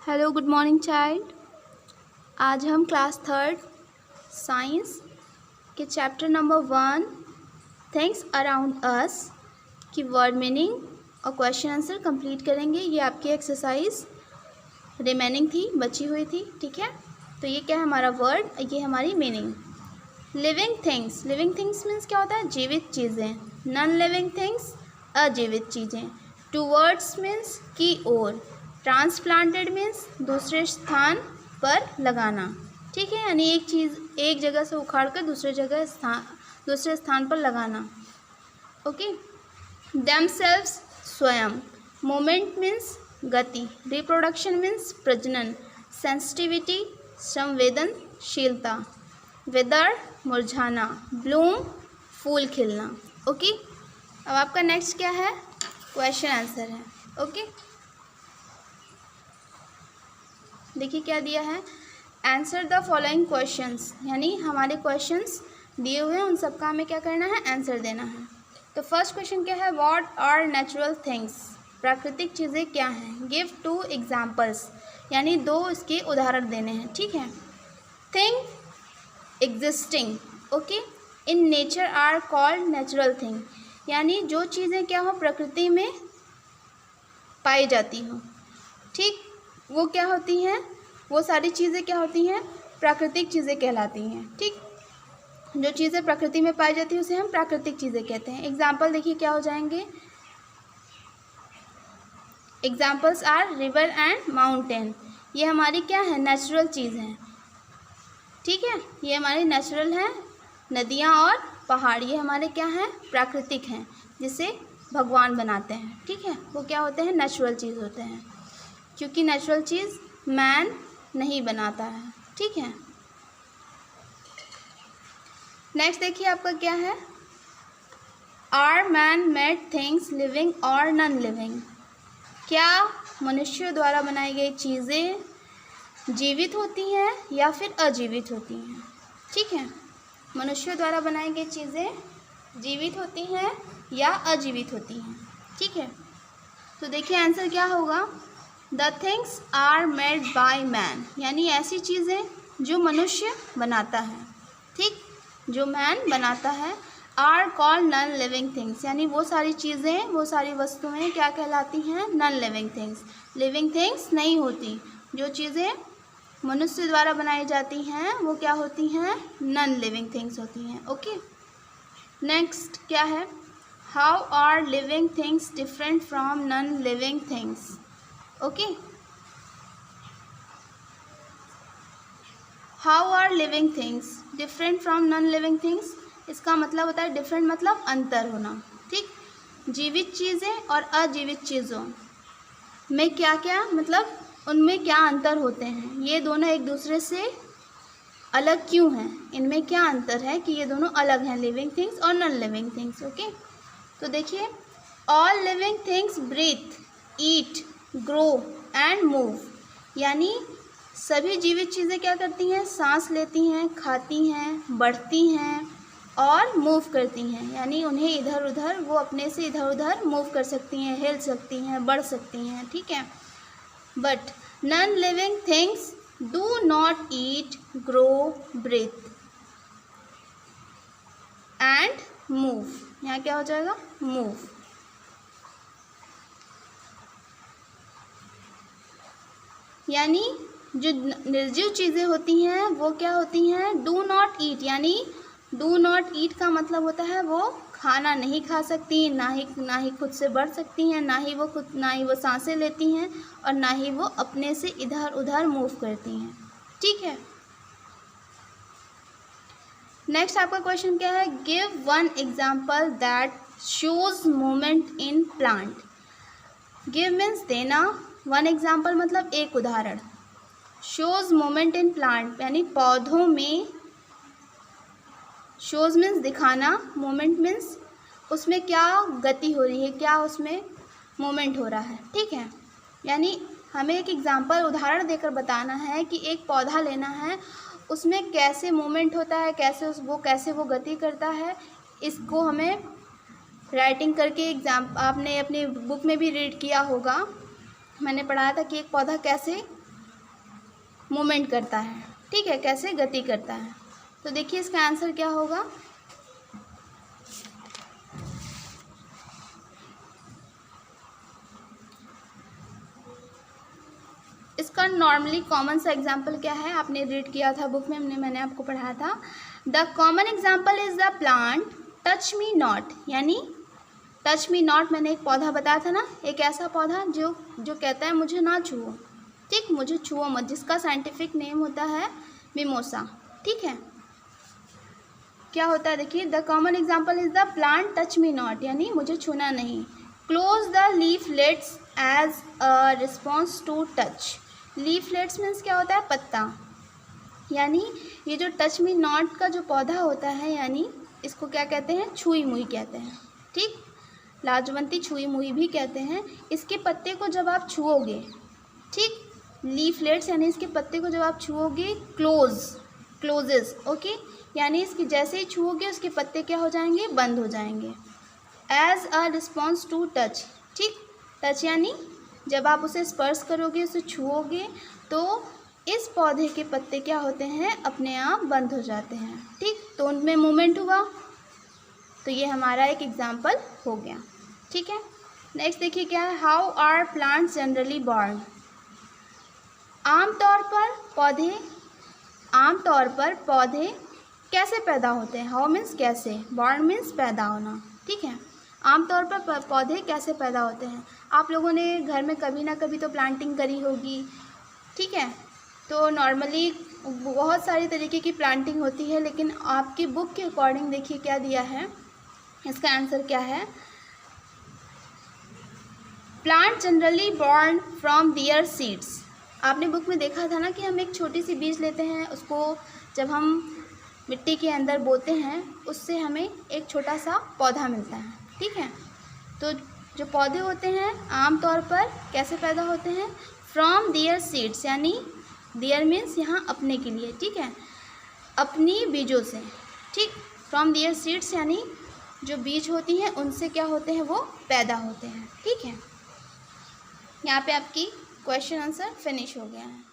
Hello good morning child. आज हम class third science के chapter number 1 things around us की वर्ड मीनिंग और क्वेश्चन आंसर कंप्लीट करेंगे। ये आपकी एक्सरसाइज रिमेनिंग थी, बची हुई थी, ठीक है। तो ये क्या है हमारा वर्ड, ये हमारी मीनिंग। लिविंग थिंग्स मीन्स क्या होता है, जीवित चीज़ें। नॉन लिविंग थिंग्स अजीवित चीज़ें। टूवर्ड्स मीन्स की ओर। ट्रांसप्लांटेड मीन्स दूसरे स्थान पर लगाना, ठीक है, यानी एक चीज़ एक जगह से उखाड़ कर दूसरे स्थान पर लगाना। ओके। देमसेल्व्स स्वयं। मोमेंट मीन्स गति। रिप्रोडक्शन मीन्स प्रजनन। सेंसिटिविटी संवेदनशीलता। विदर मुरझाना। ब्लूम फूल खिलना। ओके। अब आपका नेक्स्ट क्या है, क्वेश्चन आंसर है। ओके, देखिए क्या दिया है, आंसर द फॉलोइंग क्वेश्चंस, यानी हमारे क्वेश्चंस दिए हुए हैं, उन सबका हमें क्या करना है, आंसर देना है। तो फर्स्ट क्वेश्चन क्या है, व्हाट आर नेचुरल थिंग्स, प्राकृतिक चीज़ें क्या हैं। गिव 2 एग्जाम्पल्स, यानी 2 इसके उदाहरण देने हैं, ठीक है। Thing existing, okay, in nature are called natural thing, यानी जो चीज़ें क्या हो, प्रकृति में पाई जाती हो, ठीक, वो क्या होती हैं, वो सारी चीज़ें क्या होती हैं, प्राकृतिक चीज़ें कहलाती हैं, ठीक। जो चीज़ें प्रकृति में पाई जाती है उसे हम प्राकृतिक चीज़ें कहते हैं। एग्जाम्पल देखिए क्या हो जाएंगे, examples are river and mountain, ये हमारी क्या है, नेचुरल चीज़ हैं, ठीक है, ये हमारी नेचुरल हैं। नदियाँ और पहाड़ ये हमारे क्या हैं, प्राकृतिक हैं, जिसे भगवान बनाते हैं, ठीक है, वो क्या होते हैं, नेचुरल चीज़ होते हैं, क्योंकि नेचुरल चीज़ मैन नहीं बनाता है, ठीक है। नेक्स्ट देखिए आपका क्या है, are man made things living और नॉन लिविंग, क्या मनुष्य द्वारा बनाई गई चीज़ें जीवित होती हैं या फिर अजीवित होती हैं, ठीक है। मनुष्य द्वारा बनाई गई चीज़ें जीवित होती हैं या अजीवित होती हैं, ठीक है। तो देखिए आंसर क्या होगा, the things are made by man, यानी ऐसी चीज़ें जो मनुष्य बनाता है, ठीक, जो मैन बनाता है। Are called non living things, यानी वो सारी चीज़ें, वो सारी वस्तुएं क्या कहलाती हैं, non living things. Living things नहीं होती, जो चीज़ें मनुष्य द्वारा बनाई जाती हैं वो क्या होती हैं, नॉन लिविंग थिंग्स होती हैं। ओके, नेक्स्ट क्या है, how are living things different from non living things. Okay, how are living things different from non living things, इसका मतलब होता है डिफरेंट मतलब अंतर होना, ठीक। जीवित चीज़ें और अजीवित चीज़ों में क्या क्या मतलब उनमें क्या अंतर होते हैं, ये दोनों एक दूसरे से अलग क्यों हैं, इनमें क्या अंतर है कि ये दोनों अलग हैं, लिविंग थिंग्स और नॉन लिविंग थिंग्स। ओके, तो देखिए, all living things breathe, eat, grow and move, यानी सभी जीवित चीज़ें क्या करती हैं, सांस लेती हैं, खाती हैं, बढ़ती हैं और मूव करती हैं, यानी उन्हें इधर उधर, वो अपने से इधर उधर मूव कर सकती हैं, हिल सकती हैं, बढ़ सकती हैं, ठीक है। But non living things do not eat, grow, breathe and move, यहाँ क्या हो जाएगा, मूव, यानी जो निर्जीव चीज़ें होती हैं वो क्या होती हैं, डू नॉट ईट, यानी डू नॉट ईट का मतलब होता है वो खाना नहीं खा सकती, ना ही खुद से बढ़ सकती हैं, ना ही वो सांसें लेती हैं और ना ही वो अपने से इधर उधर मूव करती हैं, ठीक है। नेक्स्ट आपका क्वेश्चन क्या है, give 1 example that shows movement in plant. Give means देना, 1 एग्जाम्पल मतलब एक उदाहरण, शोज मूवमेंट इन प्लांट यानी पौधों में, शोज मीन्स दिखाना, मोमेंट मीन्स उसमें क्या गति हो रही है, क्या उसमें मोमेंट हो रहा है, ठीक है। यानी हमें एक एग्जांपल उदाहरण देकर बताना है कि एक पौधा लेना है, उसमें कैसे मोमेंट होता है, कैसे वो गति करता है, इसको हमें राइटिंग करके आपने अपनी बुक में भी रीड किया होगा, मैंने पढ़ाया था कि एक पौधा कैसे मूवमेंट करता है, ठीक है, कैसे गति करता है। तो देखिए इसका आंसर क्या होगा। इसका नॉर्मली कॉमन सा एग्जाम्पल क्या है, आपने रीड किया था बुक में, मैंने आपको पढ़ाया था। The common example is the plant touch me not, यानी टच मी नॉट मैंने एक पौधा बताया था ना, एक ऐसा पौधा जो कहता है मुझे ना छुओ, ठीक, मुझे छुओ मत, जिसका साइंटिफिक नेम होता है मिमोसा, ठीक है। क्या होता है देखिए, the common example is the plant touch me not, यानी मुझे छूना नहीं। Close the leaflets as a response to touch. Leaflets means क्या होता है, पत्ता, यानी ये जो टच मी नॉट का जो पौधा होता है, यानी इसको क्या कहते हैं, छुई मुई कहते हैं, ठीक, लाजवंती छुई मुई भी कहते हैं। इसके पत्ते को जब आप छुओगे, ठीक, लीफलेट्स यानी इसके पत्ते को जब आप छुओगे, क्लोजेस, ओके, यानी इसकी जैसे ही छुओगे उसके पत्ते क्या हो जाएंगे, बंद हो जाएंगे। As a response to touch, ठीक, टच यानी जब आप उसे स्पर्श करोगे, उसे छुओगे, तो इस पौधे के पत्ते क्या होते हैं, अपने आप बंद हो जाते हैं, ठीक, तो उनमें मूवमेंट हुआ, तो ये हमारा एक एग्जाम्पल हो गया, ठीक है। नेक्स्ट देखिए क्या है, how are plants generally born. आमतौर पर पौधे कैसे पैदा होते हैं, हाउ मीन्स कैसे, बॉर्न मीन्स पैदा होना, ठीक है। आमतौर पर पौधे कैसे पैदा होते हैं, आप लोगों ने घर में कभी ना कभी तो प्लांटिंग करी होगी, ठीक है, तो नॉर्मली बहुत सारी तरीके की प्लांटिंग होती है, लेकिन आपकी बुक के अकॉर्डिंग देखिए क्या दिया है, इसका आंसर क्या है, plant generally born from their seeds. आपने बुक में देखा था ना कि हम एक छोटी सी बीज लेते हैं, उसको जब हम मिट्टी के अंदर बोते हैं, उससे हमें एक छोटा सा पौधा मिलता है, ठीक है। तो जो पौधे होते हैं आमतौर पर कैसे पैदा होते हैं, फ्रॉम देयर सीड्स, यानी देयर मीन्स यहाँ अपने के लिए, ठीक है, अपनी बीजों से, ठीक, फ्रॉम देयर सीड्स यानी जो बीज होती हैं उनसे क्या होते हैं, वो पैदा होते हैं, ठीक है। यहाँ पे आपकी क्वेश्चन आंसर फिनिश हो गया है।